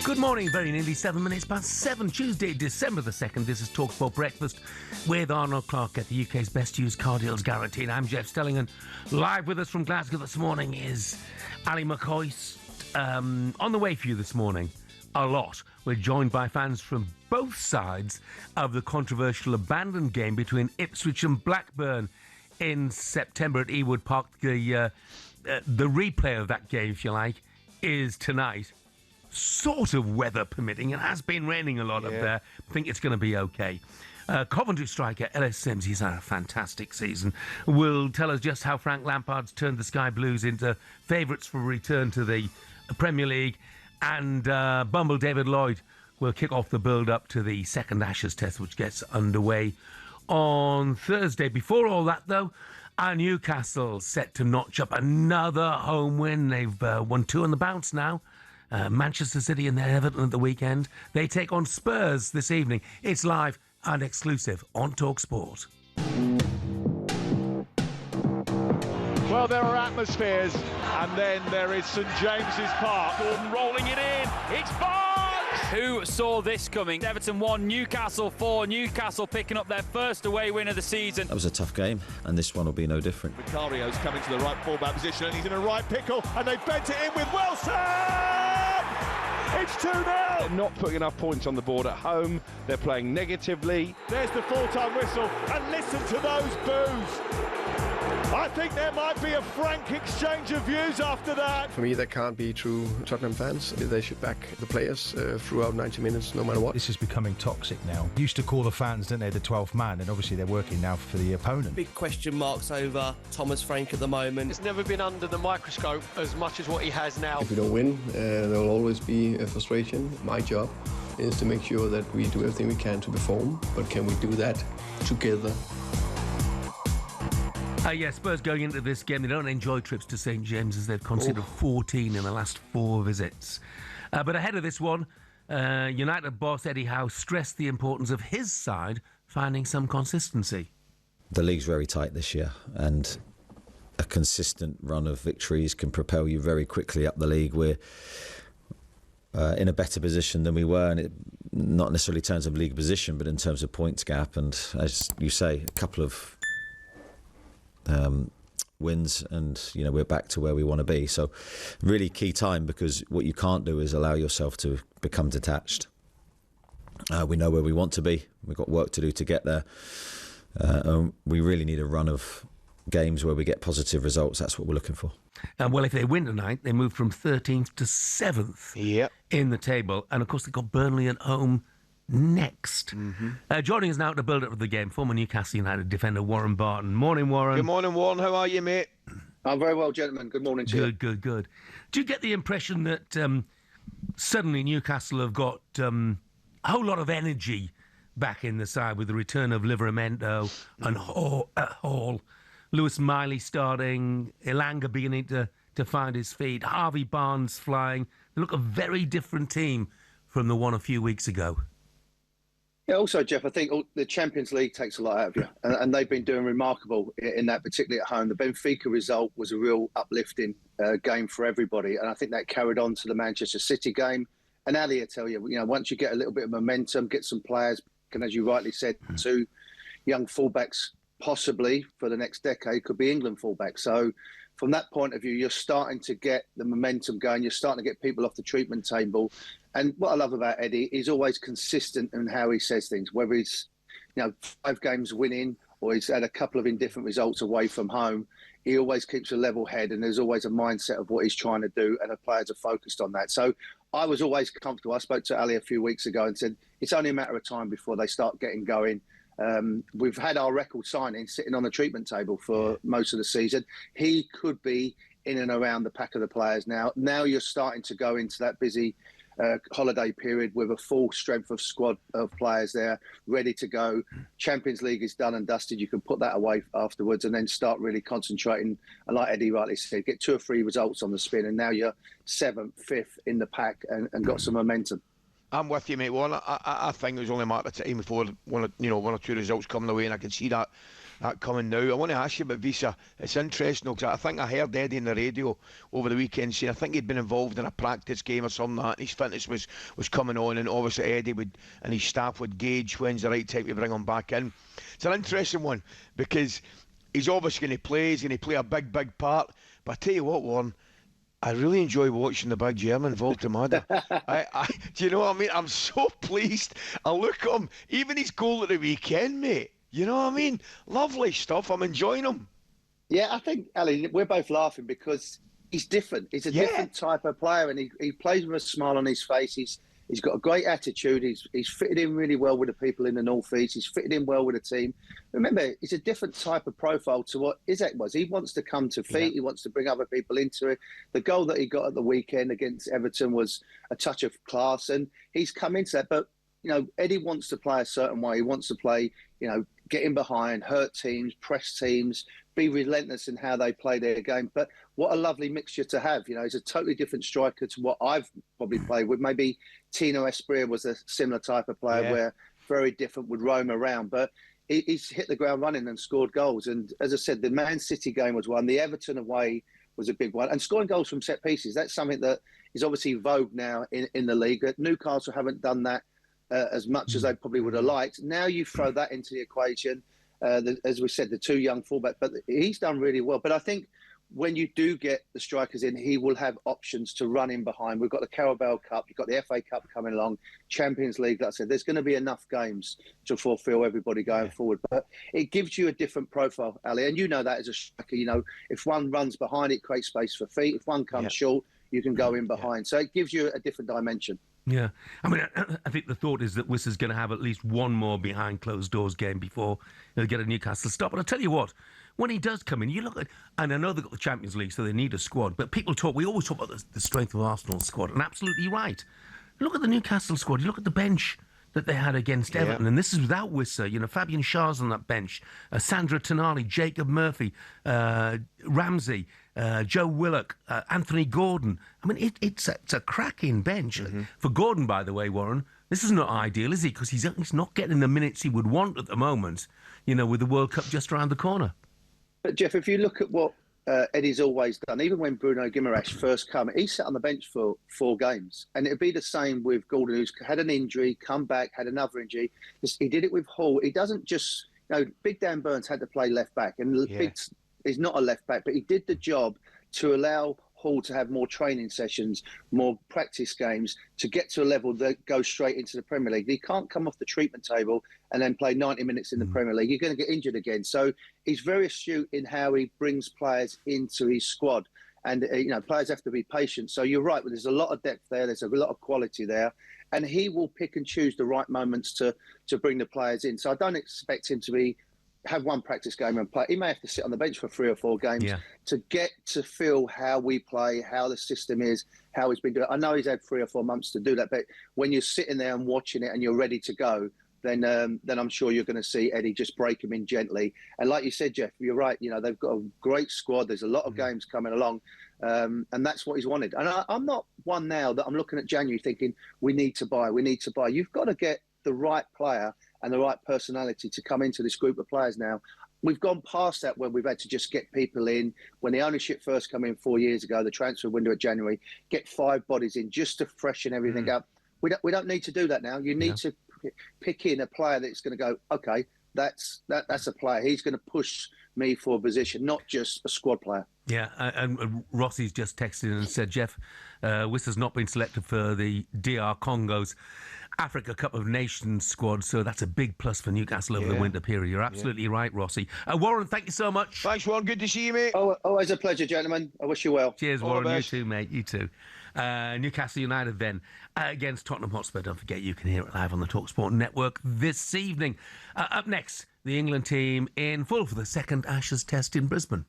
Good morning, very nearly 7 minutes past 7, Tuesday, December the 2nd. This is talkSPORT Breakfast with Arnold Clark at the UK's best used car deals guaranteed. I'm Jeff Stelling, and live with us from Glasgow this morning is Ali McCoist. On the way for you this morning, a lot. We're joined by fans from both sides of the controversial abandoned game between Ipswich and Blackburn in September at Ewood Park. The replay of that game, if you like, is tonight. Sort of weather permitting. It has been raining a lot up there. I think it's going to be okay. Coventry striker Ellis Sims, he's had a fantastic season, will tell us just how Frank Lampard's turned the Sky Blues into favourites for a return to the Premier League. And Bumble David Lloyd will kick off the build-up to the second Ashes test, which gets underway on Thursday. Before all that, though, our Newcastle set to notch up another home win. They've won 2 on the bounce now. Manchester City and their Everton at the weekend. They take on Spurs this evening. It's live and exclusive on talkSPORT. Well, there are atmospheres, and then there is St James's Park. Gordon rolling it in. It's Barnes! Who saw this coming? Everton 1, Newcastle 4. Newcastle picking up their first away win of the season. That was a tough game, and this one will be no different. Vicario's coming to the right fullback position, and he's in a right pickle, and they bent it in with Wilson! It's 2-0! They're not putting enough points on the board at home. They're playing negatively. There's the full-time whistle, and listen to those boos. I think there might be a frank exchange of views after that. For me, that can't be true Tottenham fans. They should back the players throughout 90 minutes, no matter what. This is becoming toxic now. Used to call the fans, didn't they, the 12th man, and obviously they're working now for the opponent. Big question marks over Thomas Frank at the moment. It's never been under the microscope as much as what he has now. If we don't win, there will always be a frustration. My job is to make sure that we do everything we can to perform, but can we do that together? Spurs going into this game, they don't enjoy trips to St James's. They've conceded 14 in the last 4 visits. But ahead of this one, United boss Eddie Howe stressed the importance of his side finding some consistency. The league's very tight this year, and a consistent run of victories can propel you very quickly up the league. We're in a better position than we were, and not necessarily in terms of league position, but in terms of points gap. And as you say, a couple of wins, and we're back to where we want to be. So really key time, because what you can't do is allow yourself to become detached. We know where we want to be. We've got work to do to get there. We really need a run of games where we get positive results. That's what we're looking for. Well, if they win tonight, they move from 13th to 7th in the table. And of course, they've got Burnley at home next. Joining us now to build up the game, former Newcastle United defender Warren Barton. Morning, Warren. Good morning, Warren. How are you, mate? I'm very well, gentlemen. Good morning to you. Good. Do you get the impression that suddenly Newcastle have got a whole lot of energy back in the side with the return of Livramento and Hall, Lewis Miley starting, Elanga beginning to find his feet, Harvey Barnes flying? They look a very different team from the one a few weeks ago. Yeah, also, Jeff, I think the Champions League takes a lot out of you, and they've been doing remarkable in that, particularly at home. The Benfica result was a real uplifting game for everybody, and I think that carried on to the Manchester City game. And Ali, I tell you, once you get a little bit of momentum, get some players, and as you rightly said, 2 young fullbacks possibly for the next decade could be England fullbacks. So from that point of view, you're starting to get the momentum going. You're starting to get people off the treatment table. And what I love about Eddie, he's always consistent in how he says things, whether he's 5 games winning or he's had a couple of indifferent results away from home. He always keeps a level head, and there's always a mindset of what he's trying to do, and the players are focused on that. So I was always comfortable. I spoke to Ali a few weeks ago and said it's only a matter of time before they start getting going. We've had our record signing sitting on the treatment table for most of the season. He could be in and around the pack of the players now. Now you're starting to go into that busy holiday period with a full strength of squad of players there ready to go. Champions League is done and dusted. You can put that away afterwards and then start really concentrating. And like Eddie rightly said, get 2 or 3 results on the spin, and now you're 7th, 5th in the pack and got some momentum. I'm with you, mate. Well, I think it was only a matter of time before one or 2 results come the way, and I can see that that coming now. I want to ask you about Visa. It's interesting because I think I heard Eddie on the radio over the weekend saying I think he'd been involved in a practice game or something like that. His fitness was coming on, and obviously Eddie and his staff would gauge when's the right time to bring him back in. It's an interesting one because he's obviously going to play. He's going to play a big part. But I tell you what, Warren, I really enjoy watching the big German, Voltemada. Do you know what I mean? I'm so pleased. I look at him, even his goal at the weekend, mate. You know what I mean? Lovely stuff. I'm enjoying him. Yeah, I think, Ali, we're both laughing because he's different. He's a different type of player, and he plays with a smile on his face. He's got a great attitude. He's fitted in really well with the people in the North East. He's fitted in well with the team. Remember, it's a different type of profile to what Isak was. He wants to come to feet. Yeah. He wants to bring other people into it. The goal that he got at the weekend against Everton was a touch of class, and he's come into that. But, you know, Eddie wants to play a certain way. He wants to play, you know, get in behind, hurt teams, press teams, be relentless in how they play their game. But what a lovely mixture to have. You know, he's a totally different striker to what I've probably played with. Maybe Tino Espria was a similar type of player where very different, would roam around. But he's hit the ground running and scored goals. And as I said, the Man City game was one. The Everton away was a big one. And scoring goals from set pieces, that's something that is obviously vogue now in the league. Newcastle haven't done that as much as they probably would have liked. Now you throw that into the equation. As we said, the two young fullbacks, but he's done really well. But I think when you do get the strikers in, he will have options to run in behind. We've got the Carabao Cup, you've got the FA Cup coming along, Champions League. Like I said, there's going to be enough games to fulfil everybody going forward. But it gives you a different profile, Ali, and you know that as a striker. You know, if one runs behind, it creates space for feet. If one comes short, you can go in behind. So it gives you a different dimension. Yeah, I mean, I think the thought is that Wissa's going to have at least one more behind closed doors game before he'll get a Newcastle stop. But I'll tell you what, when he does come in, you look at, and I know they've got the Champions League, so they need a squad, but we always talk about the strength of Arsenal's squad, and absolutely right. Look at the Newcastle squad, you look at the bench that they had against Everton, and this is without Wissa. You know, Fabian Schär's on that bench, Sandra Tonali, Jacob Murphy, Ramsey, Joe Willock, Anthony Gordon. I mean, it's a cracking bench. For Gordon, by the way, Warren, this is not ideal, is he? Because he's not getting the minutes he would want at the moment, you know, with the World Cup just around the corner. But, Jeff, if you look at what Eddie's always done, even when Bruno Guimaraes first came, he sat on the bench for 4 games. And it'd be the same with Gordon, who's had an injury, come back, had another injury. He did it with Hall. He doesn't just, you know, Big Dan Burns had to play left back. And Biggs is not a left back, but he did the job to allow Hall to have more training sessions, more practice games, to get to a level that goes straight into the Premier League. He can't come off the treatment table and then play 90 minutes in the Premier League. You're going to get injured again. So he's very astute in how he brings players into his squad. And, you know, players have to be patient. So you're right, but there's a lot of depth there. There's a lot of quality there. And he will pick and choose the right moments to bring the players in. So I don't expect him to have one practice game and play. He may have to sit on the bench for 3 or 4 games to get to feel how we play, how the system is, how he's been doing it. I know he's had 3 or 4 months to do that, but when you're sitting there and watching it and you're ready to go, then I'm sure you're going to see Eddie just break him in gently. And like you said, Jeff, you're right. You know, they've got a great squad. There's a lot of games coming along, and that's what he's wanted. And I'm not one now that I'm looking at January thinking we need to buy. You've got to get the right player and the right personality to come into this group of players now. We've gone past that when we've had to just get people in. When the ownership first came in 4 years ago, the transfer window at January, get 5 bodies in just to freshen everything up. We don't need to do that now. You need to pick in a player that's going to go, okay, that's a player. He's going to push me for a position, not just a squad player. Yeah, and Rossi's just texted and said, Jeff, Wissa's not been selected for the DR Congo's Africa Cup of Nations squad, so that's a big plus for Newcastle over the winter period. You're absolutely right, Rossi. Warren, thank you so much. Thanks, Warren. Good to see you, mate. Always a pleasure, gentlemen. I wish you well. Cheers, Warren. You too, mate. You too. Newcastle United then against Tottenham Hotspur. Don't forget, you can hear it live on the talkSPORT network this evening. Up next, the England team in full for the second Ashes test in Brisbane.